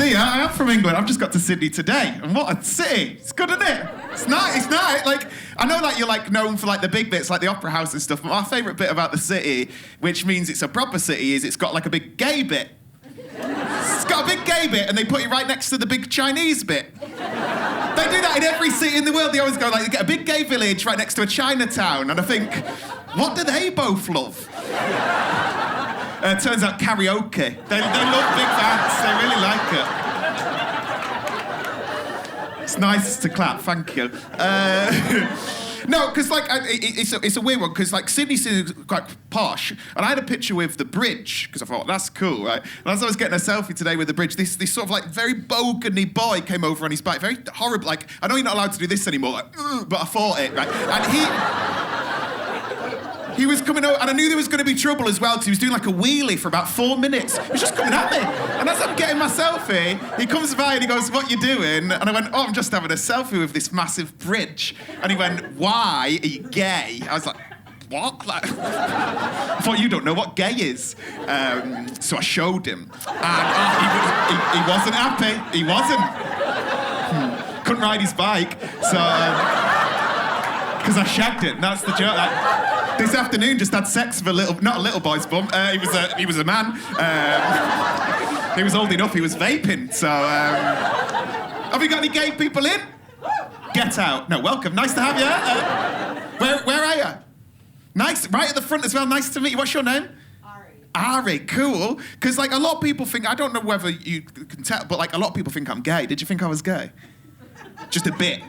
See, I am from England. I've just got to Sydney today. And what a city. It's good, isn't it? It's nice. Like, I know like you're like known for like the big bits, like the Opera House and stuff, but my favourite bit about the city, which means it's a proper city, is it's got like a big gay bit. It's got a big gay bit, and they put it right next to the big Chinese bit. They do that in every city in the world. They always go like, they get a big gay village right next to a Chinatown, and I think, what do they both love? Turns out karaoke. They love big bands. They really like it. It's nice to clap. Thank you. No, because like it's a weird one. Because like Sydney's quite posh, and I had a picture with the bridge because I thought that's cool, right? And as I was getting a selfie today with the bridge, this sort of like very bogany boy came over on his bike, very horrible. Like I know you're not allowed to do this anymore, like, but I thought it, right? And he was coming over, and I knew there was going to be trouble as well, because he was doing like a wheelie for about 4 minutes. He was just coming at me. And as I'm getting my selfie, he comes by and he goes, "What you doing?" And I went, "Oh, I'm just having a selfie with this massive bridge." And he went, "Why are you gay?" I was like, "What?" Like, I thought, you don't know what gay is. So I showed him. And he wasn't happy. He wasn't. Couldn't ride his bike, so... Because I shagged him, that's the joke. This afternoon, just had sex with not a little boy's bum. He was a man. He was old enough. He was vaping. So, have you got any gay people in? Get out. No, welcome. Nice to have you. Where are you? Nice. Right at the front as well. Nice to meet you. What's your name? Ari, cool. Because like a lot of people think, I don't know whether you can tell, but like a lot of people think I'm gay. Did you think I was gay? Just a bit.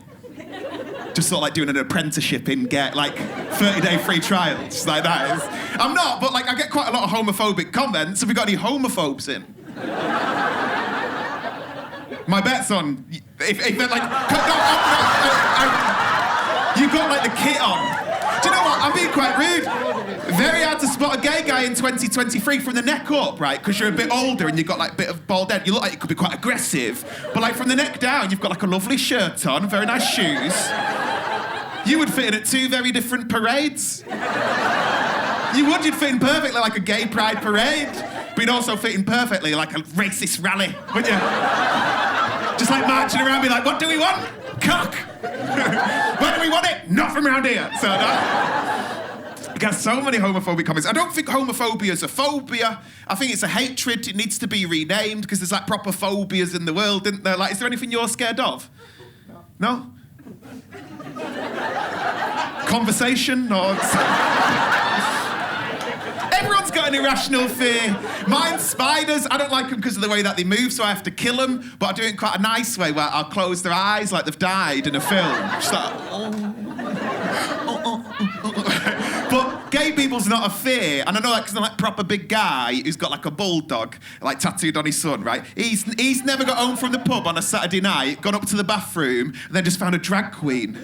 Just sort of like doing an apprenticeship in like 30-day free trial, just like that. I'm not, but like I get quite a lot of homophobic comments. Have we got any homophobes in? My bet's on. If they're like, you got like the kit on. Do you know what? I'm being quite rude. Very hard to spot a gay guy in 2023 from the neck up, right? Because you're a bit older and you've got like a bit of bald head. You look like you could be quite aggressive. But like from the neck down, you've got like a lovely shirt on, very nice shoes. You would fit in at 2 very different parades. You'd fit in perfectly like a gay pride parade. But you'd also fit in perfectly like a racist rally, wouldn't you? Just like marching around, be like, what do we want? Cock! Where do we want it? Not from around here. So I got so many homophobic comments. I don't think homophobia is a phobia. I think it's a hatred. It needs to be renamed because there's like proper phobias in the world, isn't there? Like, is there anything you're scared of? No? Conversation or... Everyone's got an irrational fear. Mine's spiders. I don't like them because of the way that they move, so I have to kill them. But I do it in quite a nice way, where I'll close their eyes like they've died in a film. Just like, But gay people's not a fear. And I know that because I'm like proper big guy who's got like a bulldog, like tattooed on his son, right? He's never got home from the pub on a Saturday night, gone up to the bathroom, and then just found a drag queen,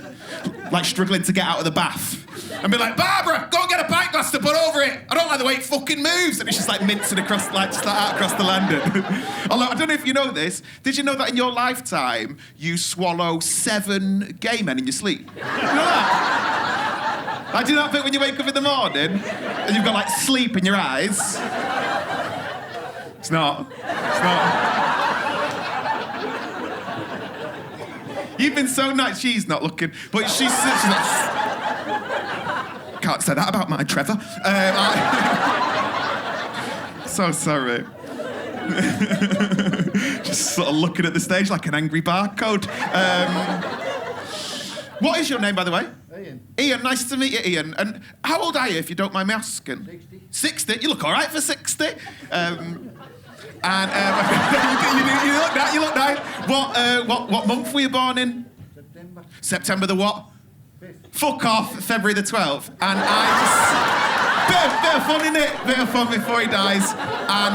like struggling to get out of the bath. And be like, "Barbara, go and get a pint glass to put over it. I don't like the way it fucking moves." And it's just like mincing across, like just like out across the landing. Although, I don't know if you know this, did you know that in your lifetime, you swallow 7 gay men in your sleep? You know that? Like, do that bit when you wake up in the morning, and you've got like sleep in your eyes? It's not. You've been so nice. She's not looking, but she's like... Can't say that about my Trevor. So sorry. Just sort of looking at the stage like an angry barcode. What is your name, by the way? Ian. Ian, nice to meet you, Ian. And how old are you, if you don't mind me asking? 60. 60? You look all right for 60. You look nice. What month were you born in? September. September the what? 5th. Fuck off, February the 12th. And I just... bit of fun, innit? Bit of fun before he dies. And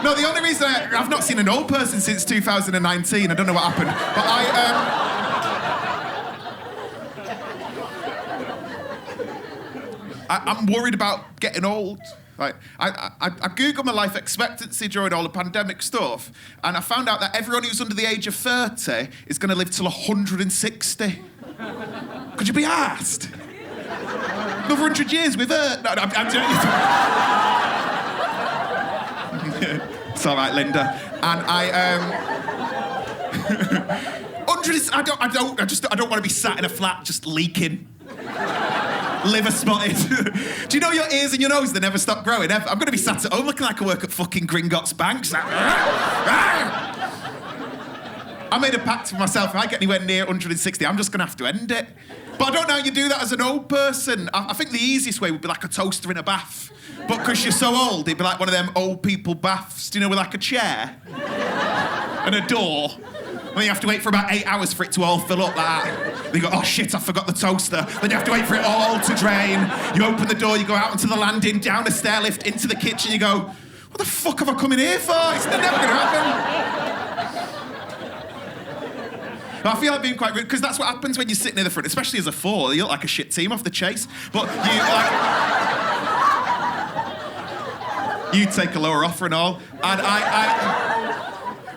no, the only reason I've not seen an old person since 2019. I don't know what happened. But I'm worried about getting old. Like, I Googled my life expectancy during all the pandemic stuff, and I found out that everyone who's under the age of 30 is going to live till 160. Could you be arsed? Another 100 years with her? No, I'm joking. It's all right, Linda. And I don't want to be sat in a flat just leaking. Liver spotted. Do you know your ears and your nose, they never stop growing ever? I'm going to be sat at home looking like I work at fucking Gringotts Bank. Like, I made a pact with myself, if I get anywhere near 160, I'm just going to have to end it. But I don't know how you do that as an old person. I think the easiest way would be like a toaster in a bath. But because you're so old, it'd be like one of them old people baths, do you know, with like a chair and a door. And then you have to wait for about 8 hours for it to all fill up like that. Then you go, oh shit, I forgot the toaster. Then you have to wait for it all to drain. You open the door, you go out onto the landing, down a stair lift, into the kitchen, you go, what the fuck have I come in here for? It's never gonna happen. I feel like being quite rude, because that's what happens when you're sitting in the front, especially as a four. You look like a shit team off the chase. But you take a lower offer and all. And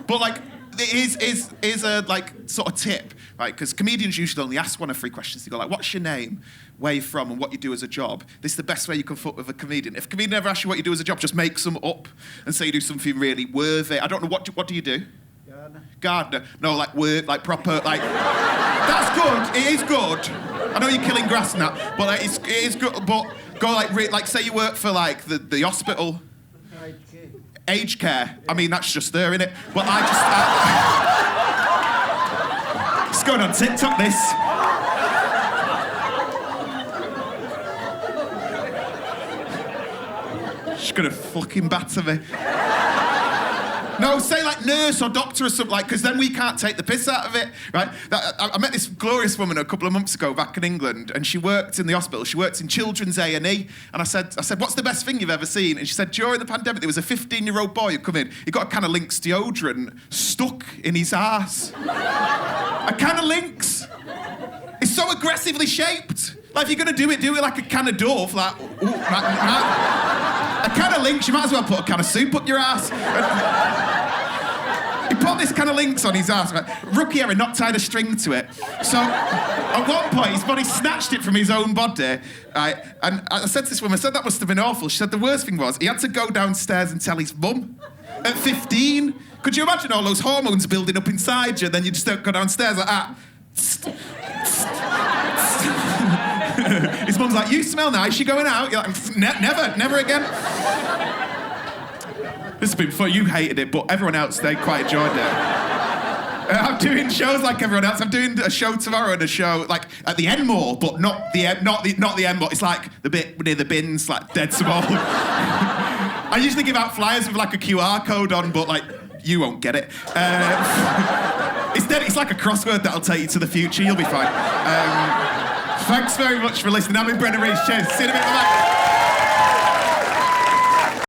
but like, it is a like sort of tip, right? Because comedians usually only ask 1 or 3 questions. They go like, what's your name, where you're from, and what you do as a job. This is the best way you can fuck with a comedian. If a comedian ever asks you what you do as a job, just make some up and say you do something really worthy. I don't know, what do you do? Gardener. No, like work, like proper, like... That's good, it is good. I know you're killing grass and that, but like, it is good, but go like say you work for like the hospital. Aged care. I mean, that's just there, innit? But it's going on TikTok, this. She's gonna fucking batter me. No, say like nurse or doctor or something, like, because then we can't take the piss out of it, right? I met this glorious woman a couple of months ago back in England, and she worked in the hospital. She worked in children's A&E, and I said, what's the best thing you've ever seen? And she said, during the pandemic, there was a 15-year-old boy who come in. He got a can of Lynx deodorant stuck in his arse. A can of Lynx. It's so aggressively shaped. Like, if you're going to do it like a can of Dove, like, ooh, a can of Lynx, you might as well put a can of soup up your ass. He put this kind of Lynx on his ass, right? Rookie error, not tied a string to it. So, at one point, his body snatched it from his own body, right? And I said to this woman, I said, that must have been awful. She said, the worst thing was, he had to go downstairs and tell his mum at 15. Could you imagine all those hormones building up inside you, and then you just don't go downstairs like that? His mum's like, you smell nice, you going out? You're like, never again. This has been fun, you hated it, but everyone else, they quite enjoyed it. I'm doing shows like everyone else. I'm doing a show tomorrow and a show like at the Enmore, but not the Enmore. It's like the bit near the bins, like dead small. I usually give out flyers with like a QR code on, but like, you won't get it. It's like a crossword that'll take you to the future. You'll be fine. Thanks very much for listening. I'm in Brennan, Reece. Cheers. See you in a bit. Bye.